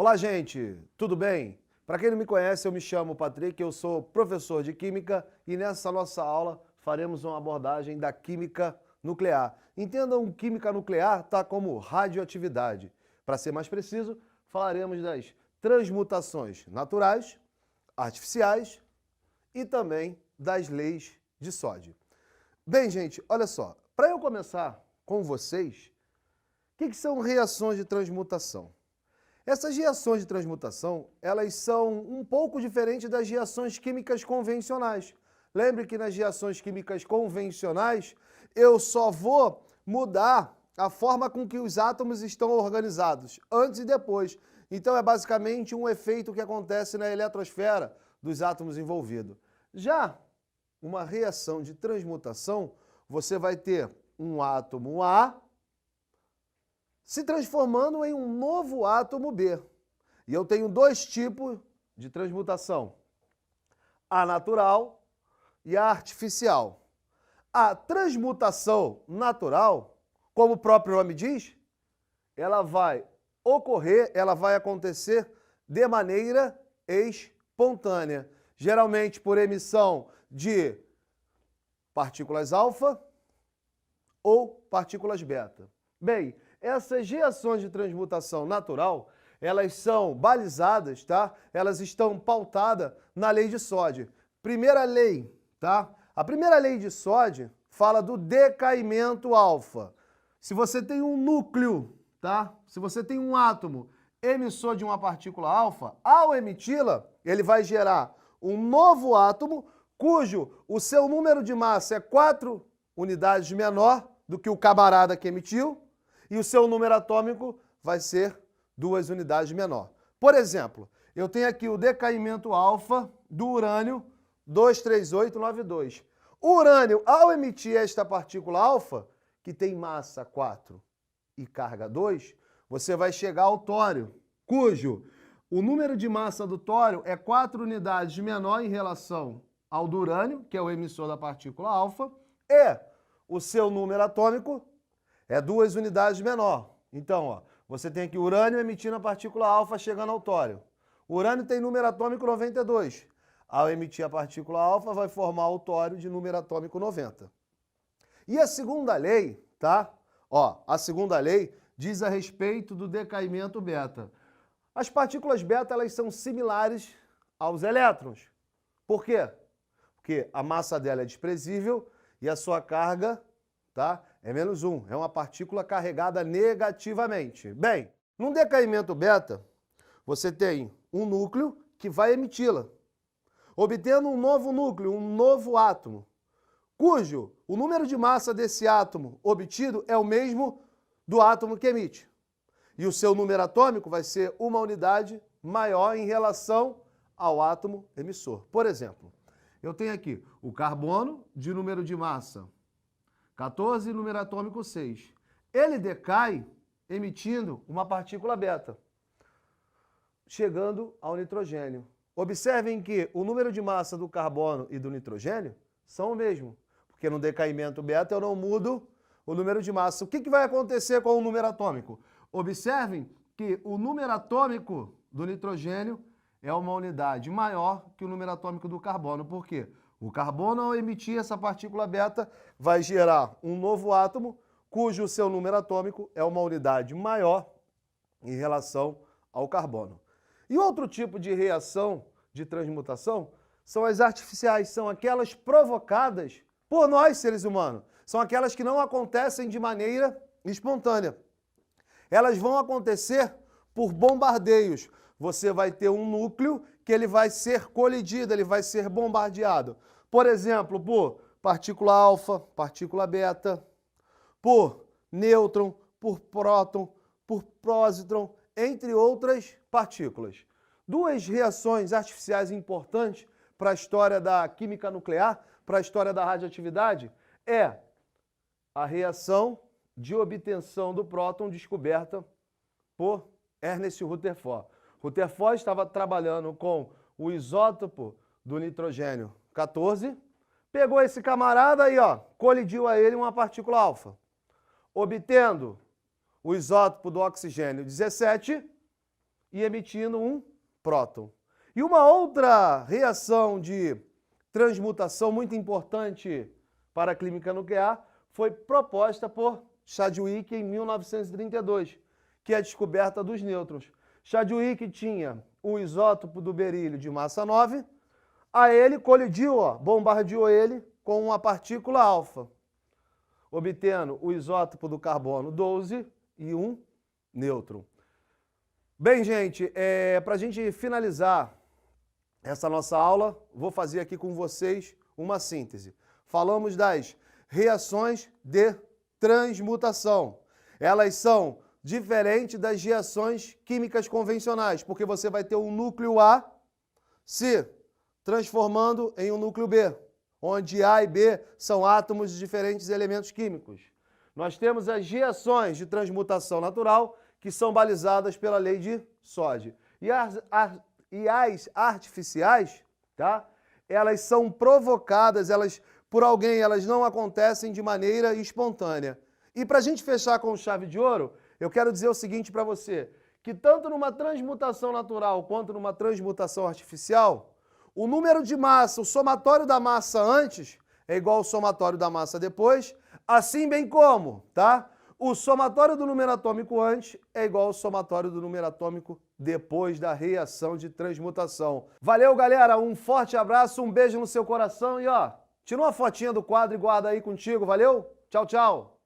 Olá, gente, tudo bem? Para quem não me conhece, eu me chamo Patrick, eu sou professor de Química e nessa nossa aula faremos uma abordagem da química nuclear. Entendam, química nuclear tá como radioatividade. Para ser mais preciso, falaremos das transmutações naturais, artificiais e também das leis de Soddy. Bem, gente, olha só, para eu começar com vocês, o que são reações de transmutação? Essas reações de transmutação, elas são um pouco diferentes das reações químicas convencionais. Lembre que nas reações químicas convencionais, eu só vou mudar a forma com que os átomos estão organizados, antes e depois. Então é basicamente um efeito que acontece na eletrosfera dos átomos envolvidos. Já uma reação de transmutação, você vai ter um átomo A se transformando em um novo átomo B. E eu tenho dois tipos de transmutação, a natural e a artificial. A transmutação natural, como o próprio nome diz, ela vai ocorrer, ela vai acontecer de maneira espontânea, geralmente por emissão de partículas alfa ou partículas beta. Bem, essas reações de transmutação natural, elas são balizadas, tá? Elas estão pautadas na lei de Soddy. Primeira lei, tá? A primeira lei de Soddy fala do decaimento alfa. Se você tem um núcleo, tá? Se você tem um átomo emissor de uma partícula alfa, ao emiti-la, ele vai gerar um novo átomo cujo o seu número de massa é 4 unidades menor do que o camarada que emitiu, e o seu número atômico vai ser 2 unidades menor. Por exemplo, eu tenho aqui o decaimento alfa do urânio 23892. O urânio, ao emitir esta partícula alfa, que tem massa 4 e carga 2, você vai chegar ao tório, cujo o número de massa do tório é 4 unidades menor em relação ao do urânio, que é o emissor da partícula alfa, e o seu número atômico é 2 unidades menor. Então, ó, você tem aqui o urânio emitindo a partícula alfa chegando ao tório. O urânio tem número atômico 92. Ao emitir a partícula alfa, vai formar o tório de número atômico 90. E a segunda lei, tá? Ó, a segunda lei diz a respeito do decaimento beta. As partículas beta, elas são similares aos elétrons. Por quê? Porque a massa dela é desprezível e a sua carga, tá, é -1. É uma partícula carregada negativamente. Bem, num decaimento beta, você tem um núcleo que vai emiti-la, obtendo um novo núcleo, um novo átomo, cujo o número de massa desse átomo obtido é o mesmo do átomo que emite. E o seu número atômico vai ser uma unidade maior em relação ao átomo emissor. Por exemplo, eu tenho aqui o carbono de número de massa 14 e número atômico 6. Ele decai emitindo uma partícula beta, chegando ao nitrogênio. Observem que o número de massa do carbono e do nitrogênio são o mesmo, porque no decaimento beta eu não mudo o número de massa. O que vai acontecer com o número atômico? Observem que o número atômico do nitrogênio é uma unidade maior que o número atômico do carbono. Por quê? O carbono, ao emitir essa partícula beta, vai gerar um novo átomo, cujo seu número atômico é uma unidade maior em relação ao carbono. E outro tipo de reação de transmutação são as artificiais, são aquelas provocadas por nós, seres humanos. São aquelas que não acontecem de maneira espontânea. Elas vão acontecer por bombardeios. Você vai ter um núcleo que ele vai ser colidido, ele vai ser bombardeado. Por exemplo, por partícula alfa, partícula beta, por nêutron, por próton, por pósitron, entre outras partículas. Duas reações artificiais importantes para a história da química nuclear, para a história da radioatividade, é a reação de obtenção do próton descoberta por Ernest Rutherford. Rutherford estava trabalhando com o isótopo do nitrogênio 14, pegou esse camarada aí, ó, colidiu a ele uma partícula alfa, obtendo o isótopo do oxigênio 17, e emitindo um próton. E uma outra reação de transmutação muito importante para a química nuclear foi proposta por Chadwick em 1932, que é a descoberta dos nêutrons. Chadwick tinha o isótopo do berílio de massa 9, a ele colidiu, bombardeou ele com uma partícula alfa, obtendo o isótopo do carbono 12 e um nêutron. Bem, gente, para a gente finalizar essa nossa aula, vou fazer aqui com vocês uma síntese. Falamos das reações de transmutação. Elas são diferentes das reações químicas convencionais, porque você vai ter um núcleo A se transformando em um núcleo B, onde A e B são átomos de diferentes elementos químicos. Nós temos as reações de transmutação natural, que são balizadas pela lei de Soddy. E as artificiais, tá? Elas são provocadas, por alguém, elas não acontecem de maneira espontânea. E para a gente fechar com chave de ouro, eu quero dizer o seguinte para você, que tanto numa transmutação natural quanto numa transmutação artificial, o número de massa, o somatório da massa antes é igual ao somatório da massa depois, assim bem como, tá? O somatório do número atômico antes é igual ao somatório do número atômico depois da reação de transmutação. Valeu, galera, um forte abraço, um beijo no seu coração e tira uma fotinha do quadro e guarda aí contigo, valeu? Tchau, tchau!